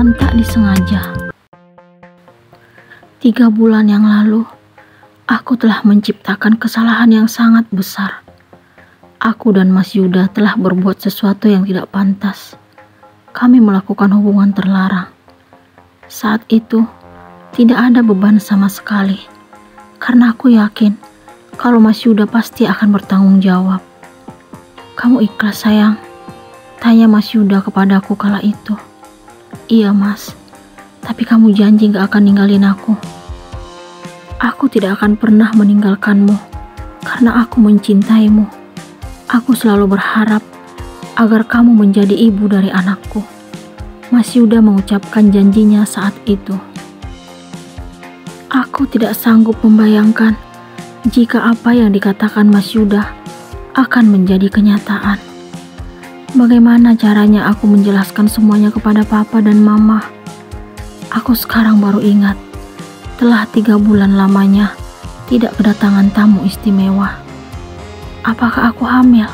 namun tak disengaja. 3 bulan yang lalu, aku telah menciptakan kesalahan yang sangat besar. Aku dan Mas Yuda telah berbuat sesuatu yang tidak pantas. Kami melakukan hubungan terlarang. Saat itu, tidak ada beban sama sekali. Karena aku yakin, kalau Mas Yuda pasti akan bertanggung jawab. "Kamu ikhlas, sayang?" tanya Mas Yuda kepadaku kala itu. "Iya, Mas. Tapi kamu janji gak akan ninggalin aku." "Aku tidak akan pernah meninggalkanmu, karena aku mencintaimu. Aku selalu berharap agar kamu menjadi ibu dari anakku." Mas Yuda mengucapkan janjinya saat itu. Aku tidak sanggup membayangkan jika apa yang dikatakan Mas Yuda akan menjadi kenyataan. Bagaimana caranya aku menjelaskan semuanya kepada Papa dan Mama? Aku sekarang baru ingat, telah 3 bulan lamanya tidak kedatangan tamu istimewa. Apakah aku hamil?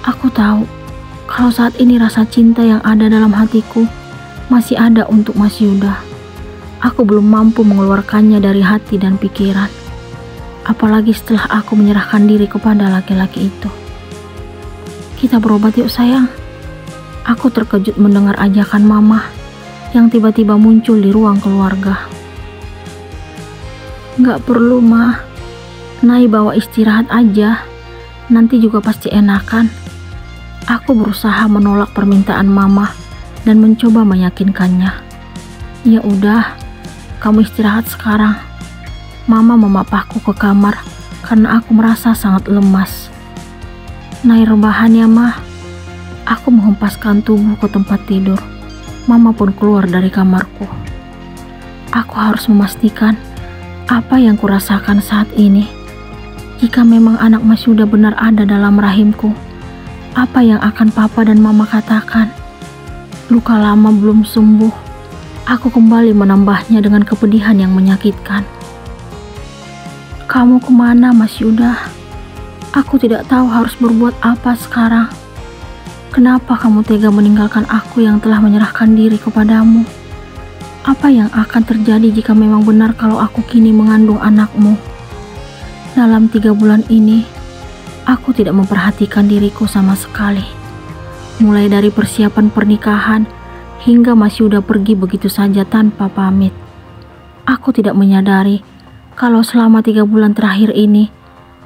Aku tahu kalau saat ini rasa cinta yang ada dalam hatiku masih ada untuk Mas Yuda. Aku belum mampu mengeluarkannya dari hati dan pikiran. Apalagi setelah aku menyerahkan diri kepada laki-laki itu. "Kita berobat yuk, sayang." Aku terkejut mendengar ajakan Mama yang tiba-tiba muncul di ruang keluarga. "Gak perlu, Ma. Nai bawa istirahat aja. Nanti juga pasti enakan." Aku berusaha menolak permintaan Mama dan mencoba meyakinkannya. "Ya udah, kamu istirahat sekarang." Mama memapahku ke kamar karena aku merasa sangat lemas. "Nai rebahan ya, Ma." Aku menghempaskan tubuh ke tempat tidur. Mama pun keluar dari kamarku. Aku harus memastikan apa yang kurasakan saat ini. Jika memang anak Mas Yuda benar ada dalam rahimku, apa yang akan Papa dan Mama katakan? Luka lama belum sembuh. Aku kembali menambahnya dengan kepedihan yang menyakitkan. "Kamu kemana, Mas Yuda? Aku tidak tahu harus berbuat apa sekarang. Kenapa kamu tega meninggalkan aku yang telah menyerahkan diri kepadamu? Apa yang akan terjadi jika memang benar kalau aku kini mengandung anakmu?" Dalam 3 bulan ini, aku tidak memperhatikan diriku sama sekali. Mulai dari persiapan pernikahan hingga Mas Yuda pergi begitu saja tanpa pamit. Aku tidak menyadari kalau selama 3 bulan terakhir ini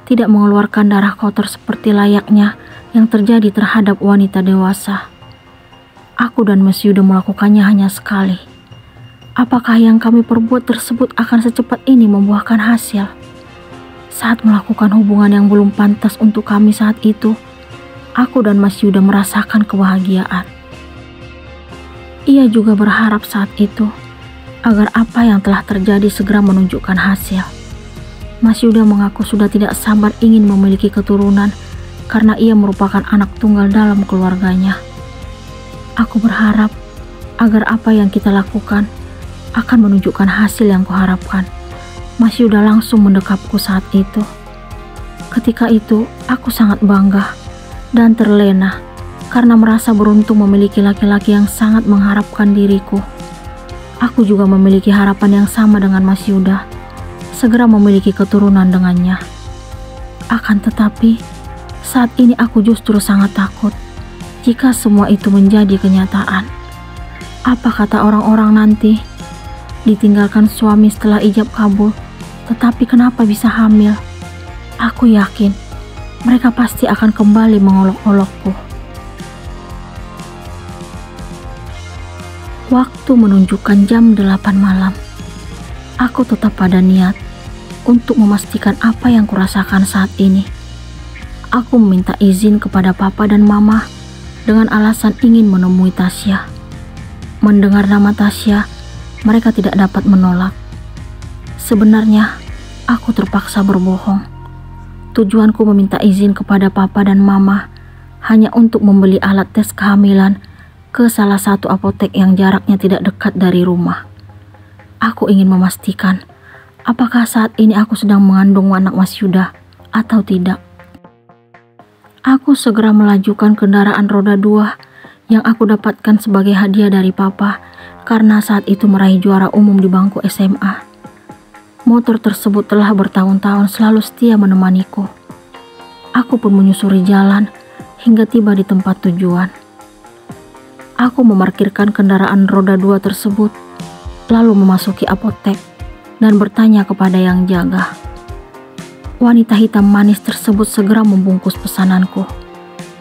tidak mengeluarkan darah kotor seperti layaknya yang terjadi terhadap wanita dewasa. Aku dan Mas Yuda melakukannya hanya sekali. Apakah yang kami perbuat tersebut akan secepat ini membuahkan hasil? Saat melakukan hubungan yang belum pantas untuk kami saat itu, aku dan Mas Yuda merasakan kebahagiaan. Ia juga berharap saat itu agar apa yang telah terjadi segera menunjukkan hasil. Mas Yuda mengaku sudah tidak sabar ingin memiliki keturunan karena ia merupakan anak tunggal dalam keluarganya. Aku berharap agar apa yang kita lakukan akan menunjukkan hasil yang kuharapkan. Mas Yuda langsung mendekapku saat itu. Ketika itu, aku sangat bangga dan terlena karena merasa beruntung memiliki laki-laki yang sangat mengharapkan diriku. Aku juga memiliki harapan yang sama dengan Mas Yuda, segera memiliki keturunan dengannya. Akan tetapi, saat ini aku justru sangat takut jika semua itu menjadi kenyataan. Apa kata orang-orang nanti? Ditinggalkan suami setelah ijab kabul, tetapi kenapa bisa hamil? Aku yakin mereka pasti akan kembali mengolok-olokku. Waktu menunjukkan jam 8 malam. Aku tetap pada niat untuk memastikan apa yang kurasakan saat ini. Aku meminta izin kepada Papa dan Mama dengan alasan ingin menemui Tasya. Mendengar nama Tasya, mereka tidak dapat menolak. Sebenarnya, aku terpaksa berbohong. Tujuanku meminta izin kepada Papa dan Mama hanya untuk membeli alat tes kehamilan ke salah satu apotek yang jaraknya tidak dekat dari rumah. Aku ingin memastikan apakah saat ini aku sedang mengandung anak Mas Yuda atau tidak. Aku segera melajukan kendaraan roda 2 yang aku dapatkan sebagai hadiah dari Papa karena saat itu meraih juara umum di bangku SMA. Motor tersebut telah bertahun-tahun selalu setia menemaniku. Aku pun menyusuri jalan hingga tiba di tempat tujuan. Aku memarkirkan kendaraan roda 2 tersebut, lalu memasuki apotek dan bertanya kepada yang jaga. Wanita hitam manis tersebut segera membungkus pesananku,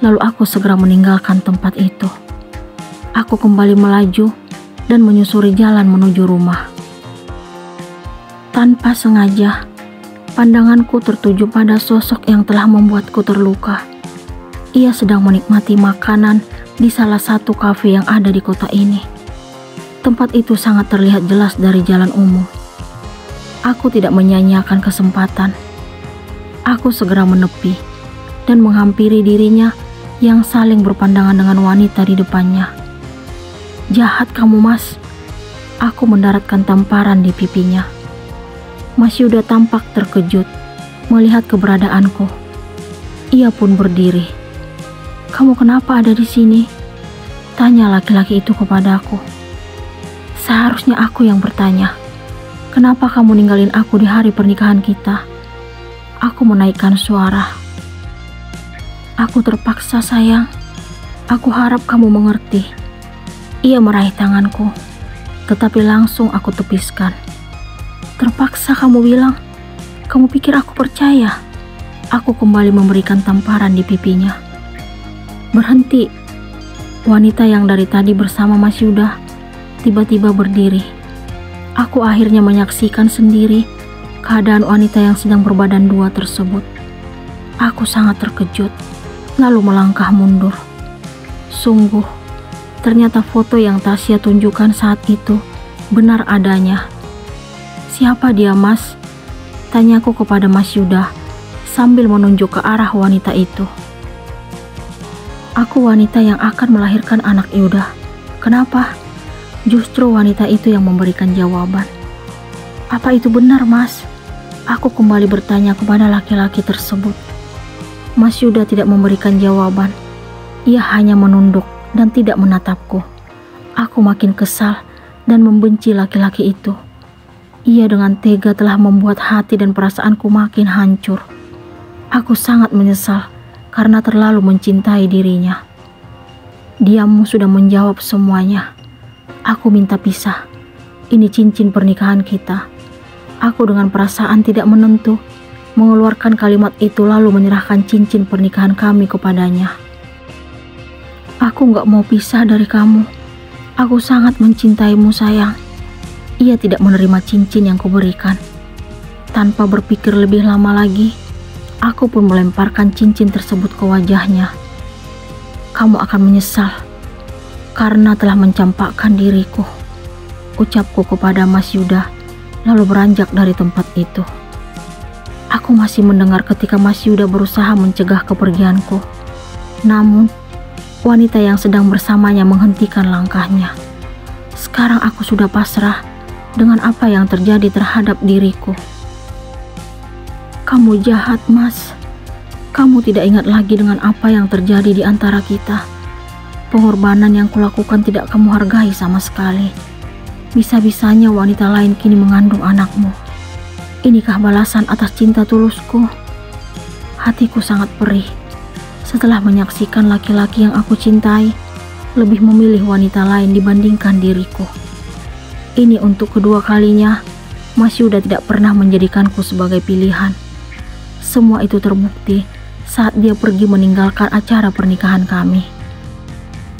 lalu aku segera meninggalkan tempat itu. Aku kembali melaju dan menyusuri jalan menuju rumah. Tanpa sengaja, pandanganku tertuju pada sosok yang telah membuatku terluka. Ia sedang menikmati makanan di salah satu kafe yang ada di kota ini. Tempat itu sangat terlihat jelas dari jalan umum. Aku tidak menyia-nyiakan kesempatan. Aku segera menepi dan menghampiri dirinya yang saling berpandangan dengan wanita di depannya. "Jahat kamu, Mas." Aku mendaratkan tamparan di pipinya. Mas Yuda tampak terkejut melihat keberadaanku. Ia pun berdiri. "Kamu kenapa ada di sini?" tanya laki-laki itu kepadaku. Seharusnya aku yang bertanya, "Kenapa kamu ninggalin aku di hari pernikahan kita?" Aku menaikkan suara. "Aku terpaksa, sayang. Aku harap kamu mengerti." Ia meraih tanganku, tetapi langsung aku tepiskan. "Terpaksa kamu bilang? Kamu pikir aku percaya?" Aku kembali memberikan tamparan di pipinya. "Berhenti." Wanita yang dari tadi bersama Mas Yuda tiba-tiba berdiri. Aku akhirnya menyaksikan sendiri keadaan wanita yang sedang berbadan 2 tersebut. Aku sangat terkejut, lalu melangkah mundur. Sungguh, ternyata foto yang Tasya tunjukkan saat itu benar adanya. "Siapa dia, Mas?" tanyaku kepada Mas Yuda sambil menunjuk ke arah wanita itu. "Aku wanita yang akan melahirkan anak Yuda." "Kenapa?" Justru wanita itu yang memberikan jawaban. "Apa itu benar, Mas?" Aku kembali bertanya kepada laki-laki tersebut. Mas Yuda tidak memberikan jawaban. Ia hanya menunduk dan tidak menatapku. Aku makin kesal dan membenci laki-laki itu. Ia dengan tega telah membuat hati dan perasaanku makin hancur. Aku sangat menyesal karena terlalu mencintai dirinya. Diammu sudah menjawab semuanya. Aku minta pisah. Ini cincin pernikahan kita. Aku dengan perasaan tidak menentu mengeluarkan kalimat itu lalu menyerahkan cincin pernikahan kami kepadanya. "Aku gak mau pisah dari kamu. Aku sangat mencintaimu, sayang." Ia tidak menerima cincin yang kuberikan. Tanpa berpikir lebih lama lagi, aku pun melemparkan cincin tersebut ke wajahnya. "Kamu akan menyesal karena telah mencampakkan diriku," ucapku kepada Mas Yuda, lalu beranjak dari tempat itu. Aku masih mendengar ketika Mas Yuda berusaha mencegah kepergianku. Namun, wanita yang sedang bersamanya menghentikan langkahnya. Sekarang aku sudah pasrah dengan apa yang terjadi terhadap diriku. "Kamu jahat, Mas. Kamu tidak ingat lagi dengan apa yang terjadi di antara kita. Pengorbanan yang kulakukan tidak kamu hargai sama sekali. Bisa-bisanya wanita lain kini mengandung anakmu. Inikah balasan atas cinta tulusku?" Hatiku sangat perih setelah menyaksikan laki-laki yang aku cintai lebih memilih wanita lain dibandingkan diriku. Ini untuk kedua kalinya Mas Yuda tidak pernah menjadikanku sebagai pilihan. Semua itu terbukti saat dia pergi meninggalkan acara pernikahan kami.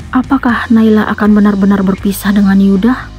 Apakah Naila akan benar-benar berpisah dengan Yuda?